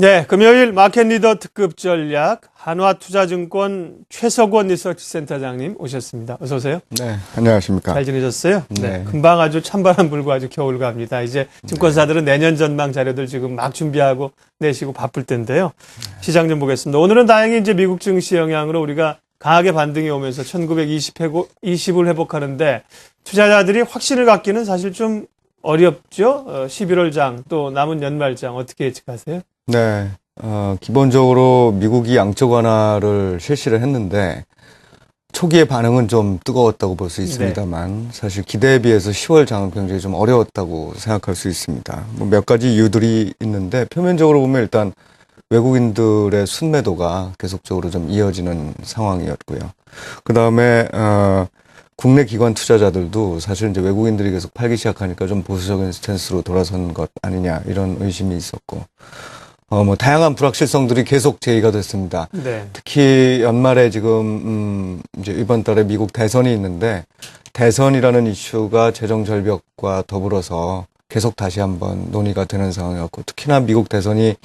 네, 금요일 마켓 리더 특급 전략 한화투자증권 최석원 리서치센터장님 오셨습니다. 어서 오세요. 네, 안녕하십니까. 잘 지내셨어요? 네. 금방 아주 찬바람 불고 아주 겨울 갑니다. 이제 증권사들은 내년 전망 자료들 지금 막 준비하고 내시고 바쁠 텐데요. 시장 좀 보겠습니다. 오늘은 다행히 이제 미국 증시 영향으로 우리가 강하게 반등이 오면서 1920을 회복하는데 투자자들이 확신을 갖기는 사실 좀 어렵죠. 11월 장 또 남은 연말장 어떻게 예측하세요? 네, 기본적으로 미국이 양적 완화를 실시를 했는데 초기의 반응은 좀 뜨거웠다고 볼 수 있습니다만 사실 기대에 비해서 10월 장은 굉장히 좀 어려웠다고 생각할 수 있습니다. 뭐 몇 가지 이유들이 있는데 표면적으로 보면 일단 외국인들의 순매도가 계속적으로 좀 이어지는 상황이었고요. 그 다음에 국내 기관 투자자들도 사실 이제 외국인들이 계속 팔기 시작하니까 좀 보수적인 스탠스로 돌아선 것 아니냐 이런 의심이 있었고, 뭐 다양한 불확실성들이 계속 제기가 됐습니다. 네. 특히 연말에 지금 이제 이번 달에 미국 대선이 있는데 대선이라는 이슈가 재정 절벽과 더불어서 계속 다시 한번 논의가 되는 상황이었고, 특히나 미국 대선이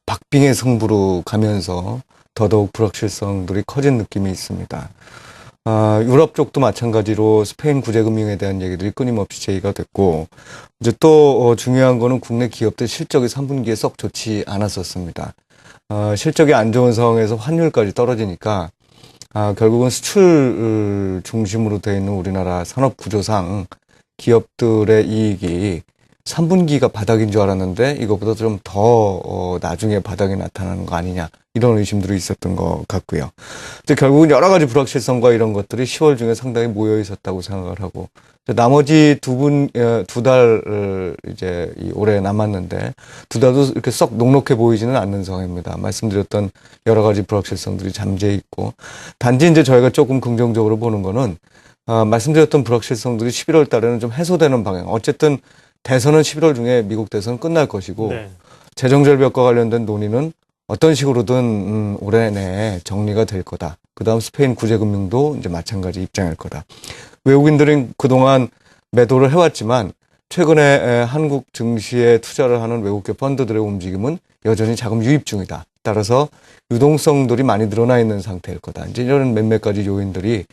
박빙의 승부로 가면서 더더욱 불확실성들이 커진 느낌이 있습니다. 유럽 쪽도 마찬가지로 스페인 구제금융에 대한 얘기들이 끊임없이 제기가 됐고, 이제 또 중요한 거는 국내 기업들 실적이 3분기에 썩 좋지 않았었습니다. 실적이 안 좋은 상황에서 환율까지 떨어지니까 결국은 수출 중심으로 되어 있는 우리나라 산업 구조상 기업들의 이익이 3분기가 바닥인 줄 알았는데 이것보다 좀 더 나중에 바닥이 나타나는 거 아니냐 이런 의심들이 있었던 것 같고요. 이제 결국은 여러 가지 불확실성과 이런 것들이 10월 중에 상당히 모여 있었다고 생각을 하고, 나머지 두 달 이제 올해 남았는데 두 달도 이렇게 썩 녹록해 보이지는 않는 상황입니다. 말씀드렸던 여러 가지 불확실성들이 잠재 있고, 단지 이제 저희가 조금 긍정적으로 보는 거는 말씀드렸던 불확실성들이 11월 달에는 좀 해소되는 방향. 어쨌든 대선은 11월 중에 미국 대선은 끝날 것이고, 네. 재정절벽과 관련된 논의는 어떤 식으로든 올해 내에 정리가 될 거다. 그 다음 스페인 구제금융도 이제 마찬가지 입장일 거다. 외국인들은 그동안 매도를 해왔지만 최근에 한국 증시에 투자를 하는 외국계 펀드들의 움직임은 여전히 자금 유입 중이다. 따라서 유동성들이 많이 늘어나 있는 상태일 거다. 이제 이런 몇몇 가지 요인들이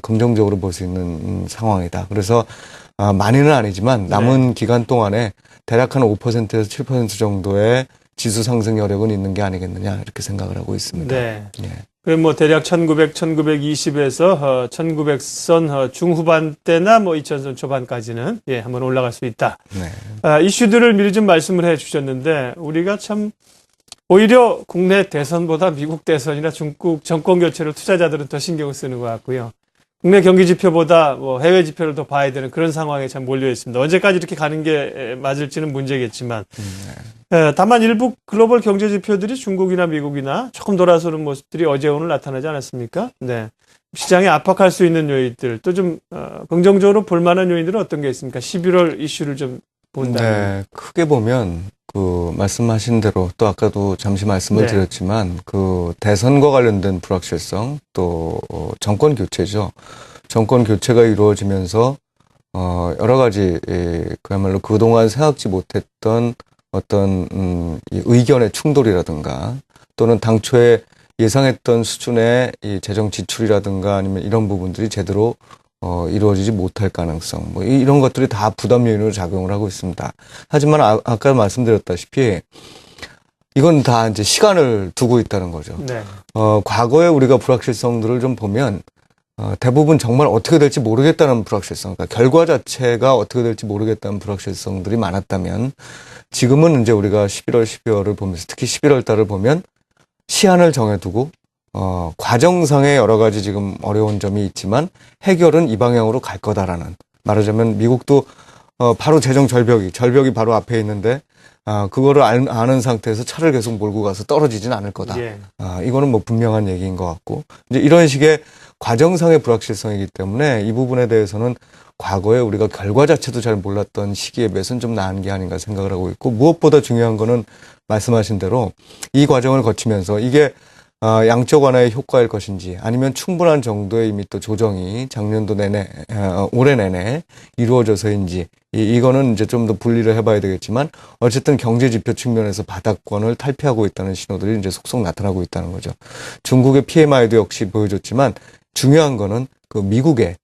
긍정적으로 볼 수 있는 상황이다. 그래서 많이는 아니지만 남은 기간 동안에 대략 한 5%에서 7% 정도의 지수 상승 여력은 있는 게 아니겠느냐 이렇게 생각을 하고 있습니다. 네. 예. 그럼 뭐 대략 1900, 1920에서 1900선 중후반대나 뭐 2000선 초반까지는 한번 올라갈 수 있다. 네. 이슈들을 미리 좀 말씀을 해 주셨는데 우리가 참 오히려 국내 대선보다 미국 대선이나 중국 정권 교체를 투자자들은 더 신경을 쓰는 것 같고요. 국내 경기 지표보다 뭐 해외 지표를 더 봐야 되는 그런 상황에 참 몰려 있습니다. 언제까지 이렇게 가는 게 맞을지는 문제겠지만, 다만 일부 글로벌 경제 지표들이 중국이나 미국이나 조금 돌아서는 모습들이 어제 오늘 나타나지 않았습니까? 네. 시장에 압박할 수 있는 요인들, 또 좀 긍정적으로 볼 만한 요인들은 어떤 게 있습니까? 11월 이슈를 좀 본다면. 네, 크게 보면 말씀하신 대로 또 아까도 잠시 말씀을 드렸지만 대선과 관련된 불확실성, 또 정권 교체죠. 정권 교체가 이루어지면서 여러 가지 그야말로 그동안 생각지 못했던 어떤 이 의견의 충돌이라든가, 또는 당초에 예상했던 수준의 이 재정 지출이라든가 아니면 이런 부분들이 제대로 이루어지지 못할 가능성, 뭐 이런 것들이 다 부담 요인으로 작용을 하고 있습니다. 하지만 아까 말씀드렸다시피 이건 다 이제 시간을 두고 있다는 거죠. 네. 과거에 우리가 불확실성들을 좀 보면 대부분 정말 어떻게 될지 모르겠다는 불확실성, 그러니까 결과 자체가 어떻게 될지 모르겠다는 불확실성들이 많았다면, 지금은 이제 우리가 11월, 12월을 보면서 특히 11월 달을 보면 시한을 정해두고 과정상의 여러 가지 지금 어려운 점이 있지만 해결은 이 방향으로 갈 거다라는, 말하자면 미국도 바로 재정 절벽이 바로 앞에 있는데 그거를 아는 상태에서 차를 계속 몰고 가서 떨어지진 않을 거다. 이거는 뭐 분명한 얘기인 것 같고, 이제 이런 식의 과정상의 불확실성이기 때문에 이 부분에 대해서는 과거에 우리가 결과 자체도 잘 몰랐던 시기에 비해서는 좀 나은 게 아닌가 생각을 하고 있고, 무엇보다 중요한 거는 말씀하신 대로 이 과정을 거치면서 이게 양적 완화의 효과일 것인지 아니면 충분한 정도의 이미 또 조정이 작년도 내내 올해 내내 이루어져서인지 이거는 이제 좀 더 분리를 해봐야 되겠지만 어쨌든 경제 지표 측면에서 바닥권을 탈피하고 있다는 신호들이 이제 속속 나타나고 있다는 거죠. 중국의 PMI도 역시 보여줬지만 중요한 거는 그 미국의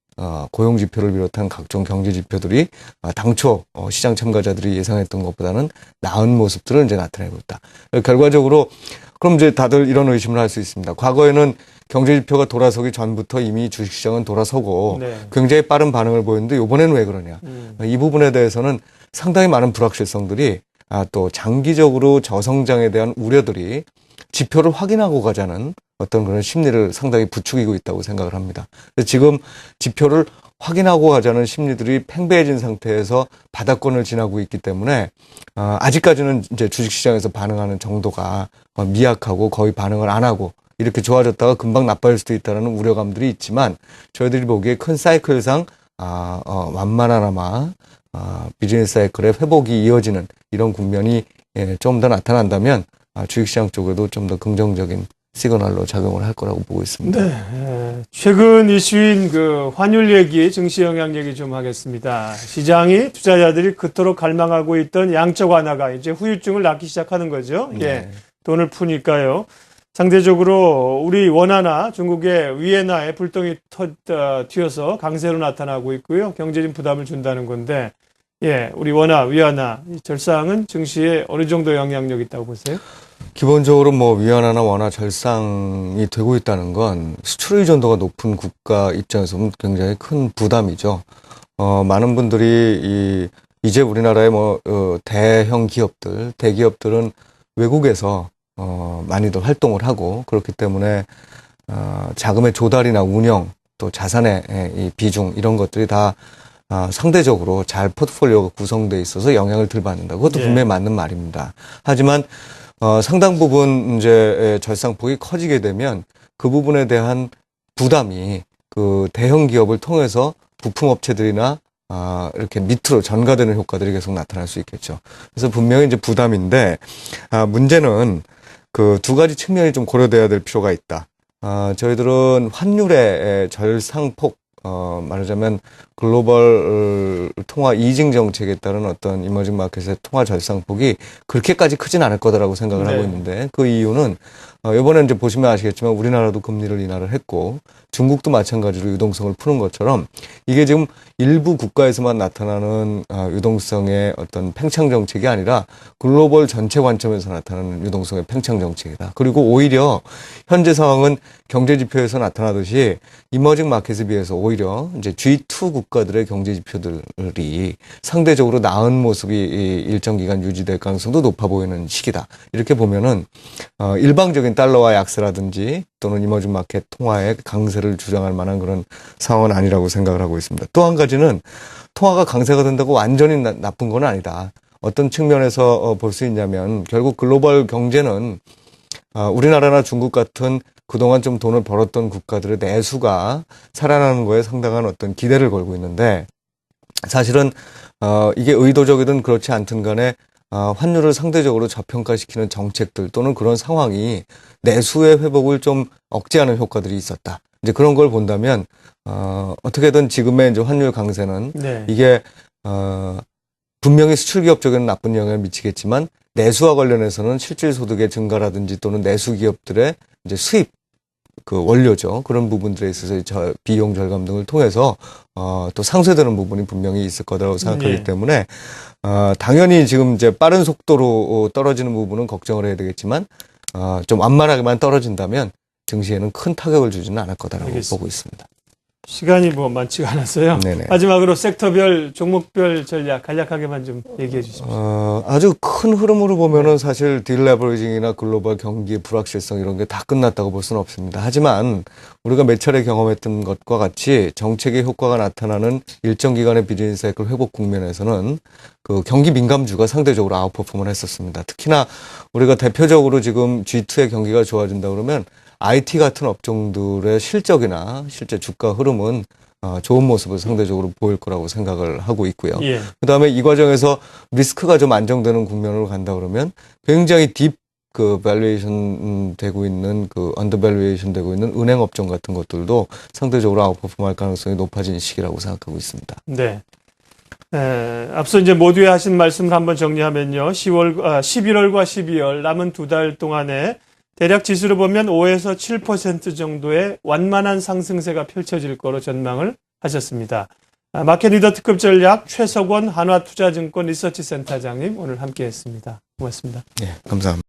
고용 지표를 비롯한 각종 경제 지표들이 당초 시장 참가자들이 예상했던 것보다는 나은 모습들을 이제 나타내고 있다. 결과적으로 그럼 이제 다들 이런 의심을 할 수 있습니다. 과거에는 경제 지표가 돌아서기 전부터 이미 주식시장은 돌아서고 네. 굉장히 빠른 반응을 보였는데 이번에는 왜 그러냐. 이 부분에 대해서는 상당히 많은 불확실성들이 또 장기적으로 저성장에 대한 우려들이 지표를 확인하고 가자는 어떤 그런 심리를 상당히 부추기고 있다고 생각을 합니다. 지금 지표를 확인하고 가자는 심리들이 팽배해진 상태에서 바닥권을 지나고 있기 때문에 아직까지는 이제 주식시장에서 반응하는 정도가 미약하고 거의 반응을 안 하고 이렇게 좋아졌다가 금방 나빠질 수도 있다는 우려감들이 있지만 저희들이 보기에 큰 사이클상 완만하나마 비즈니스 사이클의 회복이 이어지는 이런 국면이 좀 더 나타난다면 주식시장 쪽에도 좀 더 긍정적인 시그널로 작용을 할 거라고 보고 있습니다. 네. 최근 이슈인 그 환율 얘기, 증시 영향 얘기 좀 하겠습니다. 시장이 투자자들이 그토록 갈망하고 있던 양적 완화가 이제 후유증을 낳기 시작하는 거죠. 네. 예. 돈을 푸니까요. 상대적으로 우리 원화나 중국의 위엔화에 불똥이 튀어서 강세로 나타나고 있고요. 경제적 부담을 준다는 건데, 예, 우리 원화, 위안화 이 절상은 증시에 어느 정도 영향력이 있다고 보세요? 기본적으로 뭐 위안화나 원화 절상이 되고 있다는 건 수출 의존도가 높은 국가 입장에서 보면 굉장히 큰 부담이죠. 많은 분들이 이제 우리나라의 대형 기업들, 대기업들은 외국에서 많이들 활동을 하고 그렇기 때문에 자금의 조달이나 운영 또 자산의 이 비중 이런 것들이 다 상대적으로 잘 포트폴리오가 구성되어 있어서 영향을 덜 받는다. 그것도 분명히 맞는 말입니다. 하지만 상당 부분 이제 절상폭이 커지게 되면 그 부분에 대한 부담이 그 대형 기업을 통해서 부품업체들이나 이렇게 밑으로 전가되는 효과들이 계속 나타날 수 있겠죠. 그래서 분명히 이제 부담인데 문제는 그 두 가지 측면이 좀 고려돼야 될 필요가 있다. 저희들은 환율의 절상폭 말하자면 글로벌 통화 이징 정책에 따른 어떤 이머징 마켓의 통화 절상폭이 그렇게까지 크진 않을 거다라고 생각을 하고 있는데 그 이유는 이번에 이제 보시면 아시겠지만 우리나라도 금리를 인하를 했고 중국도 마찬가지로 유동성을 푸는 것처럼 이게 지금 일부 국가에서만 나타나는 유동성의 어떤 팽창 정책이 아니라 글로벌 전체 관점에서 나타나는 유동성의 팽창 정책이다. 그리고 오히려 현재 상황은 경제 지표에서 나타나듯이 이머징 마켓에 비해서 오히려 이제 G2 국가들의 경제 지표들이 상대적으로 나은 모습이 일정 기간 유지될 가능성도 높아 보이는 시기다. 이렇게 보면은 일방적인 달러와 약세라든지 또는 이머징 마켓 통화의 강세를 주장할 만한 그런 상황은 아니라고 생각을 하고 있습니다. 또 한 가지는 통화가 강세가 된다고 완전히 나쁜 건 아니다. 어떤 측면에서 볼 수 있냐면 결국 글로벌 경제는 우리나라나 중국 같은 그동안 좀 돈을 벌었던 국가들의 내수가 살아나는 거에 상당한 어떤 기대를 걸고 있는데 사실은 이게 의도적이든 그렇지 않든 간에 환율을 상대적으로 저평가시키는 정책들 또는 그런 상황이 내수의 회복을 좀 억제하는 효과들이 있었다. 이제 그런 걸 본다면 어떻게든 지금의 이제 환율 강세는 이게 분명히 수출 기업 쪽에는 나쁜 영향을 미치겠지만 내수와 관련해서는 실질 소득의 증가라든지 또는 내수 기업들의 이제 수입 그 원료죠. 그런 부분들에 있어서 비용 절감 등을 통해서 또 상쇄되는 부분이 분명히 있을 거라고 생각하기 때문에 당연히 지금 이제 빠른 속도로 떨어지는 부분은 걱정을 해야 되겠지만 좀 완만하게만 떨어진다면 증시에는 큰 타격을 주지는 않을 거다라고 보고 있습니다. 시간이 뭐 많지가 않았어요. 네네. 마지막으로 섹터별, 종목별 전략 간략하게만 좀 얘기해 주십시오. 아주 큰 흐름으로 보면은 사실 딜레버리징이나 글로벌 경기의 불확실성 이런 게 다 끝났다고 볼 수는 없습니다. 하지만 우리가 몇 차례 경험했던 것과 같이 정책의 효과가 나타나는 일정 기간의 비즈니스 사이클 회복 국면에서는 그 경기 민감주가 상대적으로 아웃퍼폼을 했었습니다. 특히나 우리가 대표적으로 지금 G2의 경기가 좋아진다 그러면 IT 같은 업종들의 실적이나 실제 주가 흐름은 좋은 모습을 상대적으로 보일 거라고 생각을 하고 있고요. 그다음에 이 과정에서 리스크가 좀 안정되는 국면으로 간다 그러면 굉장히 딥 그 밸류에이션 되고 있는 그 언더밸류에이션 되고 있는 은행 업종 같은 것들도 상대적으로 아웃퍼폼할 가능성이 높아진 시기라고 생각하고 있습니다. 네. 앞서 이제 모두에 하신 말씀을 한번 정리하면요. 11월과 12월 남은 두 달 동안에 대략 지수를 보면 5에서 7% 정도의 완만한 상승세가 펼쳐질 거로 전망을 하셨습니다. 마켓 리더 특급 전략 최석원 한화투자증권 리서치센터장님 오늘 함께했습니다. 고맙습니다. 네, 감사합니다.